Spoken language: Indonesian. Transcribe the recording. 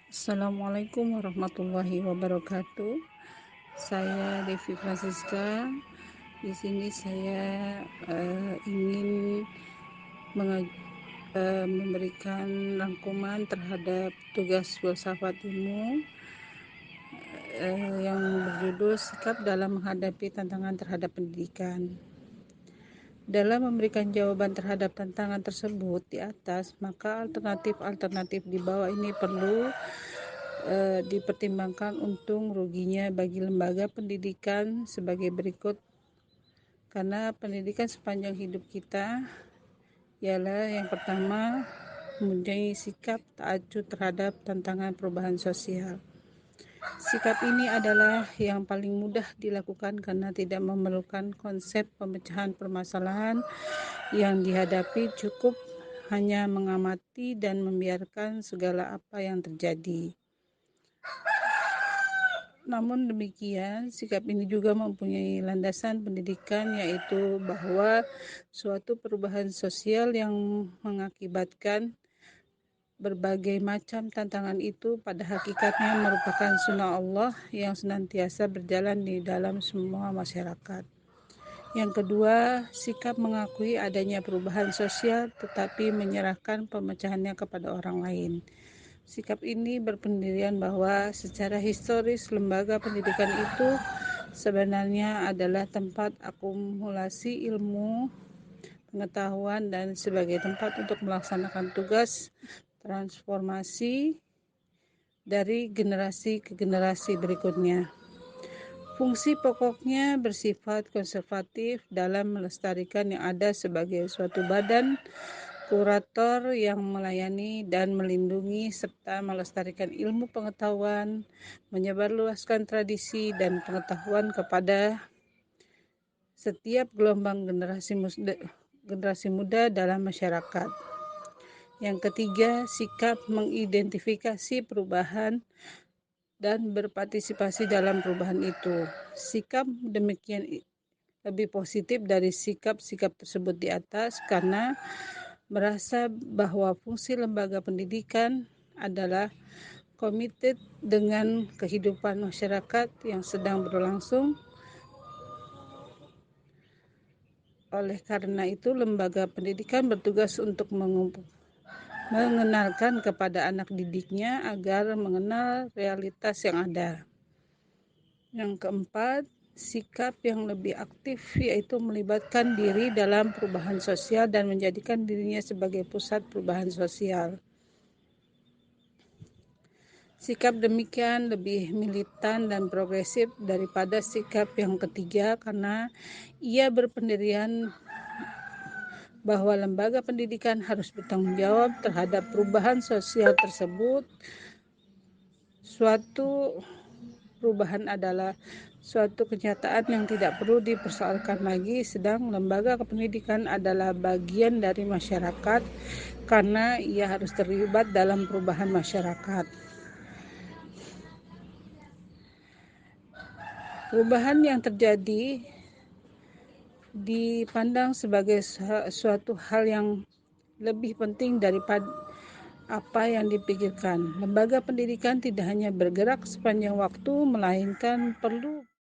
Assalamualaikum warahmatullahi wabarakatuh. Saya Devi Francisca. Di sini saya ingin memberikan rangkuman terhadap tugas filsafat ilmu yang berjudul Sikap dalam Menghadapi Tantangan Terhadap Pendidikan. Dalam memberikan jawaban terhadap tantangan tersebut di atas, maka alternatif-alternatif di bawah ini perlu dipertimbangkan untung ruginya bagi lembaga pendidikan sebagai berikut. Karena pendidikan sepanjang hidup kita ialah yang pertama, mempunyai sikap tak acuh terhadap tantangan perubahan sosial. Sikap ini adalah yang paling mudah dilakukan karena tidak memerlukan konsep pemecahan permasalahan yang dihadapi, cukup hanya mengamati dan membiarkan segala apa yang terjadi. Namun demikian, sikap ini juga mempunyai landasan pendidikan, yaitu bahwa suatu perubahan sosial yang mengakibatkan berbagai macam tantangan itu pada hakikatnya merupakan sunnah Allah yang senantiasa berjalan di dalam semua masyarakat. Yang kedua, sikap mengakui adanya perubahan sosial tetapi menyerahkan pemecahannya kepada orang lain. Sikap ini berpendirian bahwa secara historis lembaga pendidikan itu sebenarnya adalah tempat akumulasi ilmu, pengetahuan, dan sebagai tempat untuk melaksanakan tugas transformasi dari generasi ke generasi berikutnya. Fungsi pokoknya bersifat konservatif dalam melestarikan yang ada sebagai suatu badan kurator yang melayani dan melindungi serta melestarikan ilmu pengetahuan, menyebarluaskan tradisi dan pengetahuan kepada setiap gelombang generasi muda dalam masyarakat. Yang ketiga, sikap mengidentifikasi perubahan dan berpartisipasi dalam perubahan itu. Sikap demikian lebih positif dari sikap-sikap tersebut di atas karena merasa bahwa fungsi lembaga pendidikan adalah komited dengan kehidupan masyarakat yang sedang berlangsung. Oleh karena itu, lembaga pendidikan bertugas untuk mengenalkan kepada anak didiknya agar mengenal realitas yang ada. Yang keempat, sikap yang lebih aktif yaitu melibatkan diri dalam perubahan sosial dan menjadikan dirinya sebagai pusat perubahan sosial. Sikap demikian lebih militan dan progresif daripada sikap yang ketiga karena ia berpendirian bahwa lembaga pendidikan harus bertanggung jawab terhadap perubahan sosial tersebut. Suatu perubahan adalah suatu kenyataan yang tidak perlu dipersoalkan lagi, sedang lembaga pendidikan adalah bagian dari masyarakat karena ia harus terlibat dalam perubahan masyarakat. Perubahan yang terjadi dipandang sebagai suatu hal yang lebih penting daripada apa yang dipikirkan. Lembaga pendidikan tidak hanya bergerak sepanjang waktu, melainkan perlu